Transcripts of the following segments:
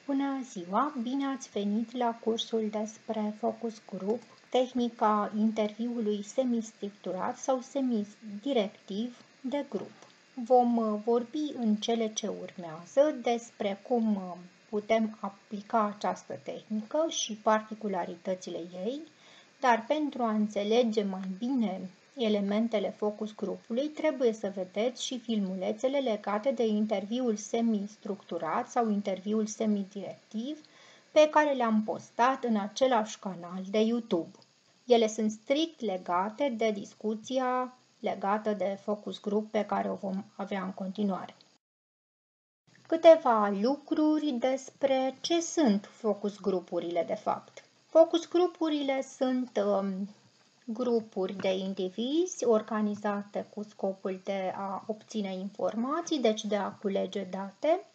Bună ziua! Bine ați venit la cursul despre focus group, tehnica interviului semi-structurat sau semi-directiv de grup. Vom vorbi în cele ce urmează despre cum putem aplica această tehnică și particularitățile ei, dar pentru a înțelege mai bine elementele focus grupului, trebuie să vedeți și filmulețele legate de interviul semi-structurat sau interviul semi-directiv pe care le-am postat în același canal de YouTube. Ele sunt strict legate de discuția legată de focus group pe care o vom avea în continuare. Câteva lucruri despre ce sunt focus grupurile de fapt. Focus grupurile sunt grupuri de indivizi organizate cu scopul de a obține informații, deci de a culege date.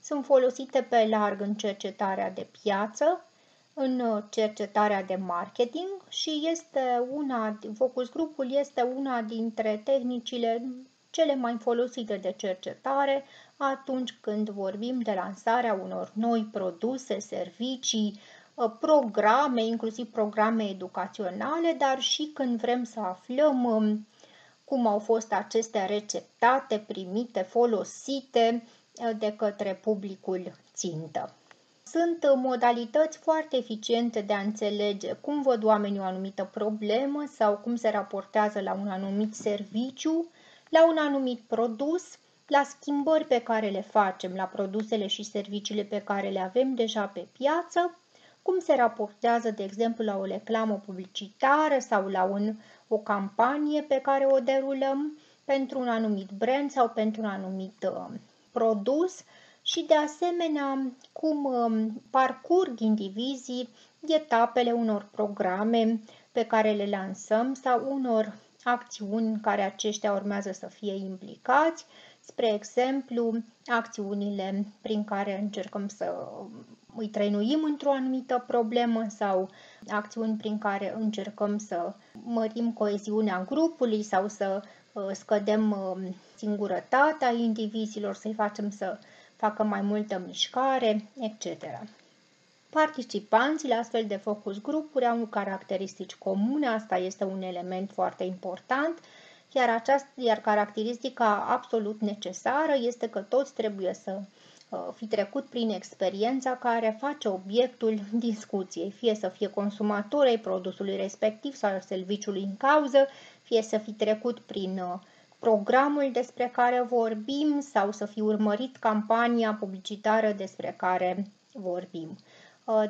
Sunt folosite pe larg în cercetarea de piață, în cercetarea de marketing și focus grupul este una dintre tehnicile cele mai folosite de cercetare atunci când vorbim de lansarea unor noi produse, servicii, programe, inclusiv programe educaționale, dar și când vrem să aflăm cum au fost acestea receptate, primite, folosite de către publicul țintă. Sunt modalități foarte eficiente de a înțelege cum văd oamenii o anumită problemă sau cum se raportează la un anumit serviciu, la un anumit produs, la schimbări pe care le facem, la produsele și serviciile pe care le avem deja pe piață, cum se raportează, de exemplu, la o reclamă publicitară sau la o campanie pe care o derulăm pentru un anumit brand sau pentru un anumit produs și, de asemenea, cum parcurg indivizii etapele unor programe pe care le lansăm sau unor acțiuni în care aceștia urmează să fie implicați, spre exemplu, acțiunile prin care încercăm să îi trăinuim într-o anumită problemă sau acțiuni prin care încercăm să mărim coeziunea grupului sau să scădem singurătatea indivizilor, să-i facem să facă mai multă mișcare, etc. Participanții la astfel de focus grupuri au caracteristici comune, asta este un element foarte important, iar caracteristica absolut necesară este că toți trebuie să fi trecut prin experiența care face obiectul discuției, fie să fie consumatori ai produsului respectiv sau al serviciului în cauză, fie să fi trecut prin programul despre care vorbim sau să fi urmărit campania publicitară despre care vorbim.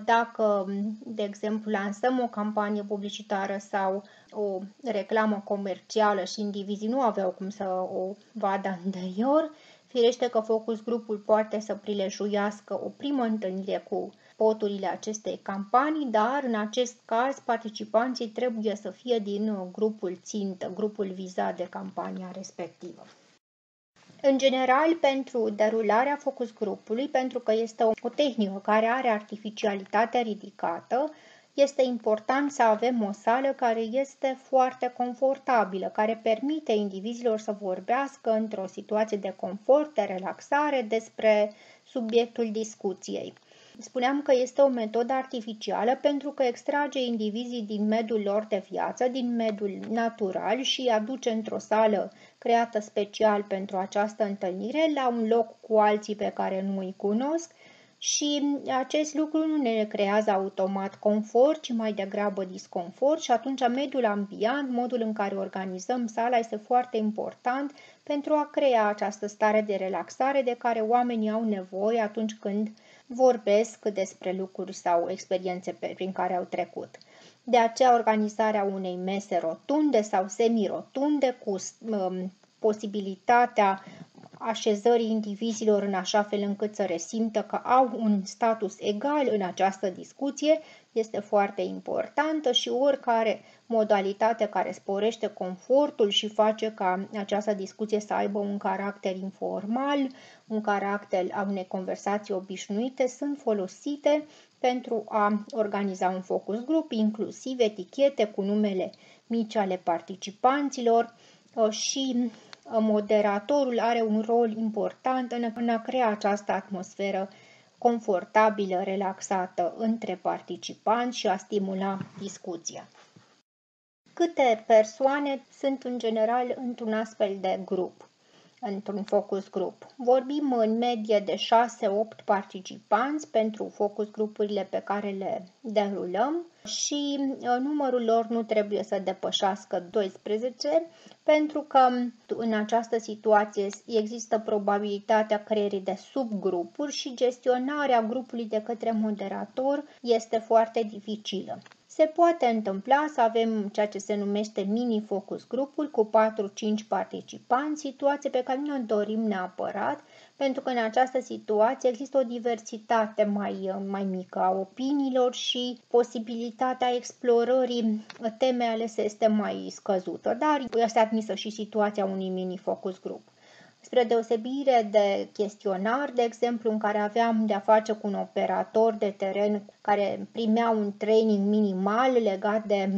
Dacă, de exemplu, lansăm o campanie publicitară sau o reclamă comercială și indivizii nu aveau cum să o vadă anterior, firește că focus grupul poate să prilejuiască o primă întâlnire cu spoturile acestei campanii, dar în acest caz participanții trebuie să fie din grupul țintă, grupul vizat de campania respectivă. În general, pentru derularea focus grupului, pentru că este o tehnică care are artificialitate ridicată, este important să avem o sală care este foarte confortabilă, care permite indivizilor să vorbească într-o situație de confort, de relaxare despre subiectul discuției. Spuneam că este o metodă artificială pentru că extrage indivizii din mediul lor de viață, din mediul natural și îi aduce într-o sală creată special pentru această întâlnire, la un loc cu alții pe care nu îi cunosc și acest lucru nu ne creează automat confort, ci mai degrabă disconfort și atunci mediul ambiant, modul în care organizăm sala este foarte important pentru a crea această stare de relaxare de care oamenii au nevoie atunci când vorbesc despre lucruri sau experiențe prin care au trecut. De aceea, organizarea unei mese rotunde sau semi-rotunde cu posibilitatea așezării indivizilor în așa fel încât să resimtă că au un status egal în această discuție este foarte importantă și oricare modalitate care sporește confortul și face ca această discuție să aibă un caracter informal, un caracter a unei conversații obișnuite, sunt folosite pentru a organiza un focus group, inclusiv etichete cu numele mici ale participanților și moderatorul are un rol important în a crea această atmosferă confortabilă, relaxată între participanți și a stimula discuția. Câte persoane sunt în general într-un astfel de grup, într-un focus group? Vorbim în medie de 6-8 participanți pentru focus grupurile pe care le derulăm și numărul lor nu trebuie să depășească 12, pentru că în această situație există probabilitatea creierii de subgrupuri și gestionarea grupului de către moderator este foarte dificilă. Se poate întâmpla să avem ceea ce se numește mini-focus grupuri cu 4-5 participanți, situație pe care nu o dorim neapărat, pentru că în această situație există o diversitate mai mică a opiniilor și posibilitatea explorării temei alese este mai scăzută, dar este admisă și situația unui mini-focus group. Spre deosebire de chestionar, de exemplu, în care aveam de-a face cu un operator de teren care primea un training minimal legat de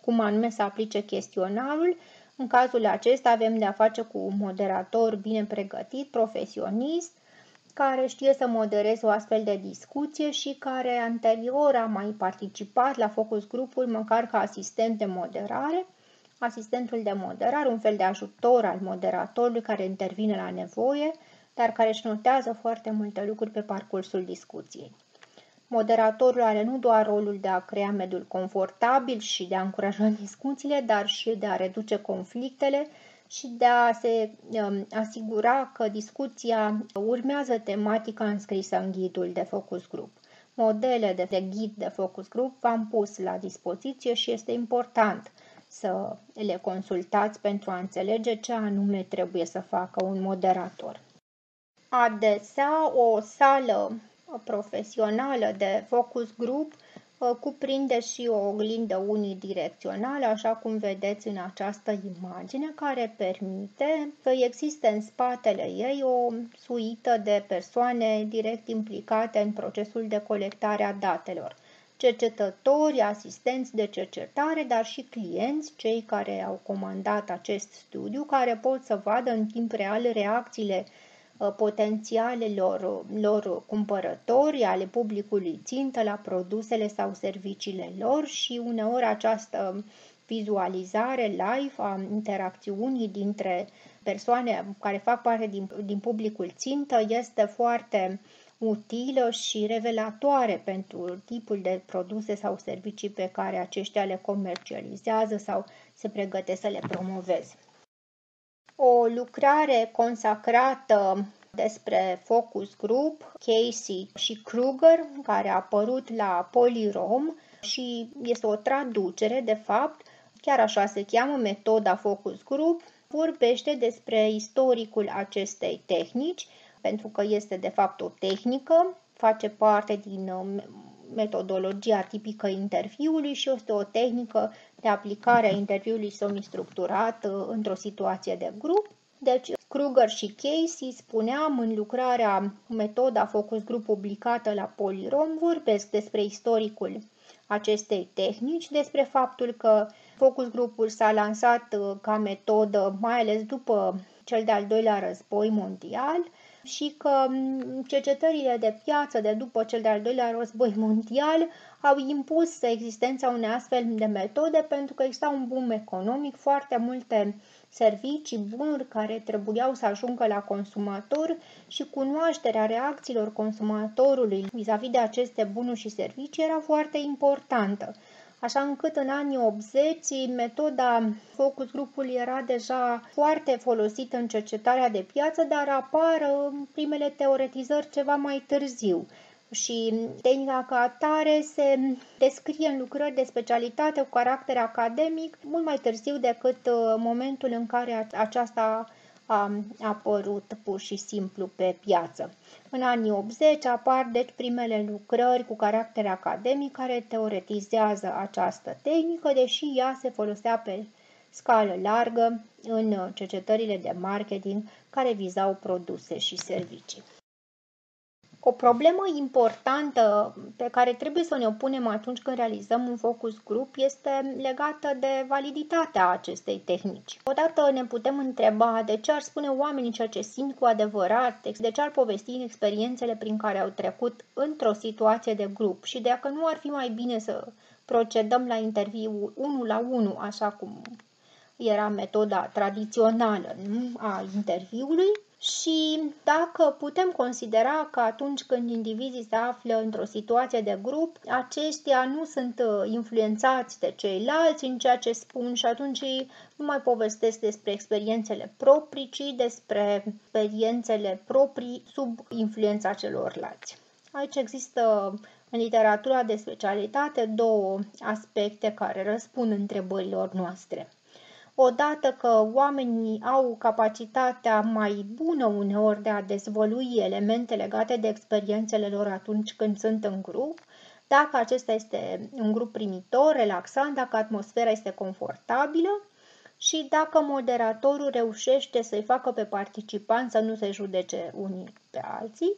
cum anume să aplice chestionarul, în cazul acesta avem de-a face cu un moderator bine pregătit, profesionist, care știe să modereze o astfel de discuție și care anterior a mai participat la focus grupuri măcar ca asistent de moderare. Asistentul de moderare, un fel de ajutor al moderatorului care intervine la nevoie, dar care își notează foarte multe lucruri pe parcursul discuției. Moderatorul are nu doar rolul de a crea mediul confortabil și de a încuraja discuțiile, dar și de a reduce conflictele și de a se asigura că discuția urmează tematica înscrisă în ghidul de focus group. Modele de ghid de focus group v-am pus la dispoziție și este important să le consultați pentru a înțelege ce anume trebuie să facă un moderator. Adesea, o sală profesională de focus group cuprinde și o oglindă unidirecțională, așa cum vedeți în această imagine, care permite să existe în spatele ei o suită de persoane direct implicate în procesul de colectare a datelor. Cercetători, asistenți de cercetare, dar și clienți, cei care au comandat acest studiu, care pot să vadă în timp real reacțiile potențialelor cumpărători, ale publicului țintă la produsele sau serviciile lor și uneori această vizualizare live a interacțiunii dintre persoane care fac parte din publicul țintă este foarte utilă și revelatoare pentru tipul de produse sau servicii pe care aceștia le comercializează sau se pregătesc să le promoveze. O lucrare consacrată despre focus group, Casey și Kruger, care a apărut la Polyrom și este o traducere, de fapt, chiar așa se cheamă, metoda focus group, vorbește despre istoricul acestei tehnici, pentru că este de fapt o tehnică, face parte din metodologia tipică interviului și este o tehnică de aplicare a interviului semi-structurat într-o situație de grup. Deci, Kruger și Casey, spuneam, în lucrarea metoda focus group publicată la Polyrom, vorbesc despre istoricul acestei tehnici, despre faptul că focus group-ul s-a lansat ca metodă mai ales după cel de-al doilea război mondial și că cercetările de piață de după cel de-al doilea război mondial au impus existența unei astfel de metode pentru că exista un boom economic, foarte multe servicii, bunuri care trebuiau să ajungă la consumator și cunoașterea reacțiilor consumatorului vis-a-vis de aceste bunuri și servicii era foarte importantă. Așa încât în anii 80 metoda focus group-ului era deja foarte folosită în cercetarea de piață, dar apar primele teoretizări ceva mai târziu. Și tehnica ca atare se descrie în lucrări de specialitate cu caracter academic mult mai târziu decât momentul în care aceasta a apărut pur și simplu pe piață. În anii 80 apar deci primele lucrări cu caracter academic care teoretizează această tehnică, deși ea se folosea pe scală largă în cercetările de marketing care vizau produse și servicii. O problemă importantă pe care trebuie să ne punem atunci când realizăm un focus group este legată de validitatea acestei tehnici. Odată ne putem întreba de ce ar spune oamenii ceea ce simt cu adevărat, de ce ar povesti în experiențele prin care au trecut într-o situație de grup și dacă nu ar fi mai bine să procedăm la interviu 1 la 1, așa cum era metoda tradițională, nu? A interviului. Și dacă putem considera că atunci când indivizii se află într-o situație de grup, aceștia nu sunt influențați de ceilalți în ceea ce spun și atunci nu mai povestesc despre experiențele proprii, ci despre experiențele proprii sub influența celorlalți. Aici există în literatura de specialitate două aspecte care răspund întrebărilor noastre. Odată că oamenii au capacitatea mai bună uneori de a dezvălui elemente legate de experiențele lor atunci când sunt în grup, dacă acesta este un grup primitor, relaxant, dacă atmosfera este confortabilă și dacă moderatorul reușește să-i facă pe participanți să nu se judece unii pe alții.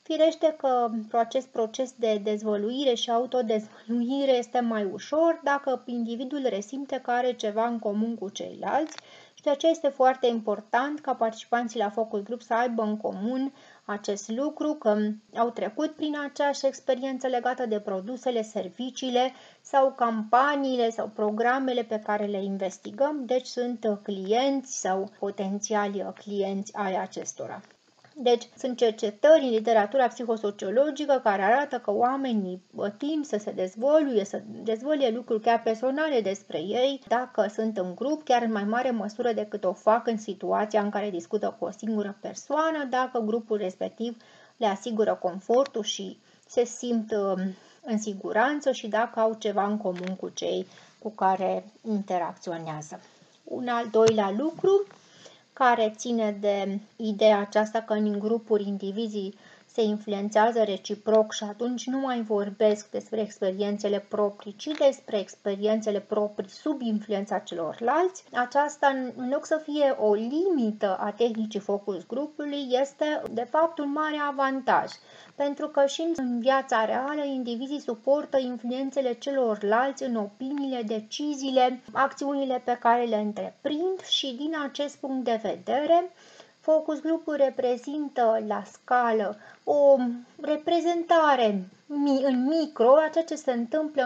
Firește că acest proces de dezvăluire și autodezvăluire este mai ușor dacă individul resimte că are ceva în comun cu ceilalți și de aceea este foarte important ca participanții la focus group să aibă în comun acest lucru, că au trecut prin aceeași experiență legată de produsele, serviciile sau campaniile sau programele pe care le investigăm, deci sunt clienți sau potențiali clienți ai acestora. Deci, sunt cercetări în literatura psihosociologică care arată că oamenii tind să se dezvăluie lucruri chiar personale despre ei dacă sunt în grup, chiar în mai mare măsură decât o fac în situația în care discută cu o singură persoană, dacă grupul respectiv le asigură confortul și se simt în siguranță și dacă au ceva în comun cu cei cu care interacționează. Un al doilea lucru care ține de ideea aceasta că în grupuri indivizii se influențează reciproc și atunci nu mai vorbesc despre experiențele proprii, ci despre experiențele proprii sub influența celorlalți. Aceasta, în loc să fie o limită a tehnicii focus grupului, este de fapt un mare avantaj, pentru că și în viața reală indivizii suportă influențele celorlalți în opiniile, deciziile, acțiunile pe care le întreprind și din acest punct de vedere focus grupul reprezintă la scală o reprezentare în micro a ceea ce se întâmplă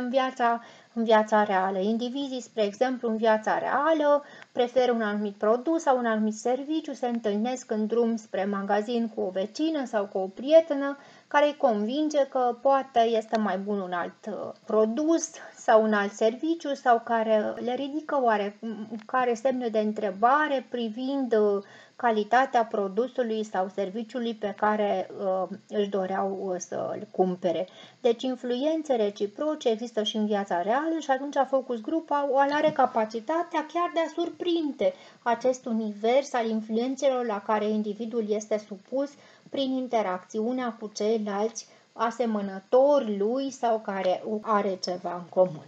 în viața reală. Indivizii, spre exemplu, în viața reală preferă un anumit produs sau un anumit serviciu, se întâlnesc în drum spre magazin cu o vecină sau cu o prietenă care îi convinge că poate este mai bun un alt produs sau un alt serviciu sau care le ridică oarecare semne de întrebare privind calitatea produsului sau serviciului pe care își doreau să-l cumpere. Deci influențe reciproce există și în viața reală și atunci focus group are capacitatea chiar de a surprinde acest univers al influențelor la care individul este supus prin interacțiunea cu ceilalți asemănători lui sau care are ceva în comun.